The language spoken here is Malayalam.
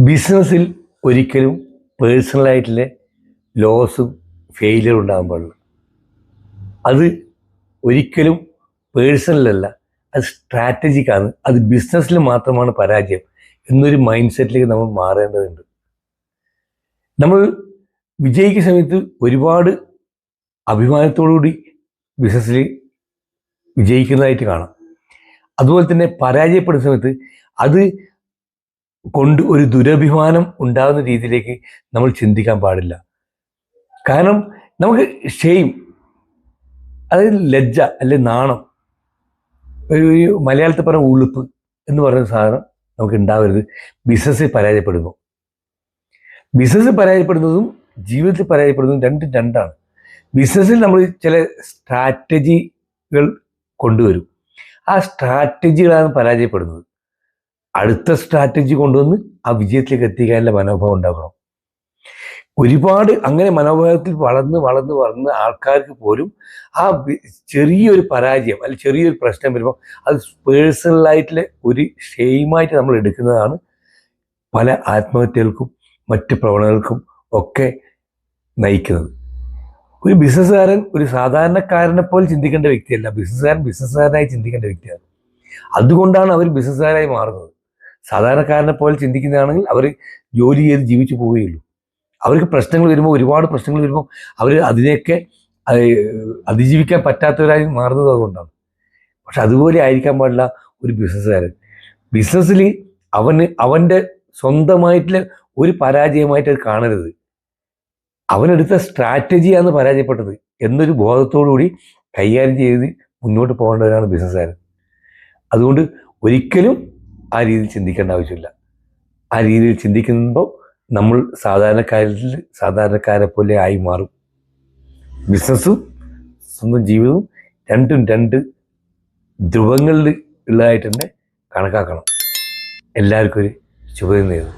ബിസിനസ്സിൽ ഒരിക്കലും പേഴ്സണലായിട്ടുള്ള ലോസും ഫെയിലിയറും ഉണ്ടാകാൻ പാടില്ല. അത് ഒരിക്കലും പേഴ്സണലല്ല, അത് സ്ട്രാറ്റജിക്കാണ്. അത് ബിസിനസ്സിൽ മാത്രമാണ് പരാജയം എന്നൊരു മൈൻഡ് സെറ്റിലേക്ക് നമ്മൾ മാറേണ്ടതുണ്ട്. നമ്മൾ വിജയിക്കുന്ന സമയത്ത് ഒരുപാട് അഭിമാനത്തോടുകൂടി ബിസിനസ്സിൽ വിജയിക്കുന്നതായിട്ട് കാണാം. അതുപോലെ തന്നെ പരാജയപ്പെടുന്ന സമയത്ത് അത് കൊണ്ട് ഒരു ദുരഭിമാനം ഉണ്ടാകുന്ന രീതിയിലേക്ക് നമ്മൾ ചിന്തിക്കാൻ പാടില്ല. കാരണം നമുക്ക് ഷെയിം, അതായത് ലജ്ജ അല്ലെ നാണം, ഒരു മലയാളത്തിൽ പറഞ്ഞ ഉളുപ്പ് എന്ന് പറയുന്ന സാധനം നമുക്ക് ഉണ്ടാവരുത്. ബിസിനസ്സിൽ പരാജയപ്പെടുമ്പോൾ, ബിസിനസ്സിൽ പരാജയപ്പെടുന്നതും ജീവിതത്തിൽ പരാജയപ്പെടുന്നതും രണ്ടും രണ്ടാണ്. ബിസിനസ്സിൽ നമ്മൾ ചില സ്ട്രാറ്റജികൾ കൊണ്ടുവരും, ആ സ്ട്രാറ്റജികളാണ് പരാജയപ്പെടുന്നത്. അടുത്ത സ്ട്രാറ്റജി കൊണ്ടുവന്ന് ആ വിജയത്തിലേക്ക് എത്തിക്കാനുള്ള മനോഭാവം ഉണ്ടാക്കണം. ഒരുപാട് അങ്ങനെ മനോഭാവത്തിൽ വളർന്ന് ആൾക്കാർക്ക് പോലും ആ ചെറിയൊരു പരാജയം അല്ലെങ്കിൽ ചെറിയൊരു പ്രശ്നം വരുമ്പോൾ അത് പേഴ്സണലായിട്ടുള്ള ഒരു ഷെയിമായിട്ട് നമ്മൾ എടുക്കുന്നതാണ് പല ആത്മഹത്യകൾക്കും മറ്റ് പ്രവണതകൾക്കും ഒക്കെ നയിക്കുന്നത്. ഒരു ബിസിനസ്സുകാരൻ ഒരു സാധാരണക്കാരനെ പോലെ ചിന്തിക്കേണ്ട വ്യക്തിയല്ല, ബിസിനസ്സുകാരനായി ചിന്തിക്കേണ്ട വ്യക്തിയാണ്. അതുകൊണ്ടാണ് അവർ ബിസിനസ്സുകാരായി മാറുന്നത്. സാധാരണക്കാരനെ പോലെ ചിന്തിക്കുന്നതാണെങ്കിൽ അവർ ജോലി ചെയ്ത് ജീവിച്ചു പോവുകയുള്ളൂ. അവർക്ക് പ്രശ്നങ്ങൾ വരുമ്പോൾ, ഒരുപാട് പ്രശ്നങ്ങൾ വരുമ്പോൾ അവർ അതിനെയൊക്കെ അതിജീവിക്കാൻ പറ്റാത്തവരായി മാറുന്നത് അതുകൊണ്ടാണ്. പക്ഷെ അതുപോലെ ആയിരിക്കാൻ പാടില്ല ഒരു ബിസിനസ്സുകാരൻ. ബിസിനസ്സിൽ അവൻ്റെ സ്വന്തമായിട്ടുള്ള ഒരു പരാജയമായിട്ട് അത് കാണരുത്. അവനെടുത്ത സ്ട്രാറ്റജിയാണ് പരാജയപ്പെട്ടത് എന്നൊരു ബോധത്തോടുകൂടി കൈകാര്യം ചെയ്ത് മുന്നോട്ട് പോകേണ്ടവരാണ് ബിസിനസ്സുകാരൻ. അതുകൊണ്ട് ഒരിക്കലും ആ രീതിയിൽ ചിന്തിക്കേണ്ട ആവശ്യമില്ല. ആ രീതിയിൽ ചിന്തിക്കുമ്പോൾ നമ്മൾ സാധാരണക്കാരെ പോലെ ആയി മാറും. ബിസിനസ്സും സ്വന്തം ജീവിതവും രണ്ടും രണ്ട് ധ്രുവങ്ങളിൽ ഉള്ളതായിട്ട് തന്നെ കണക്കാക്കണം. എല്ലാവർക്കും ഒരു ശുഭദിനം നേരുന്നു.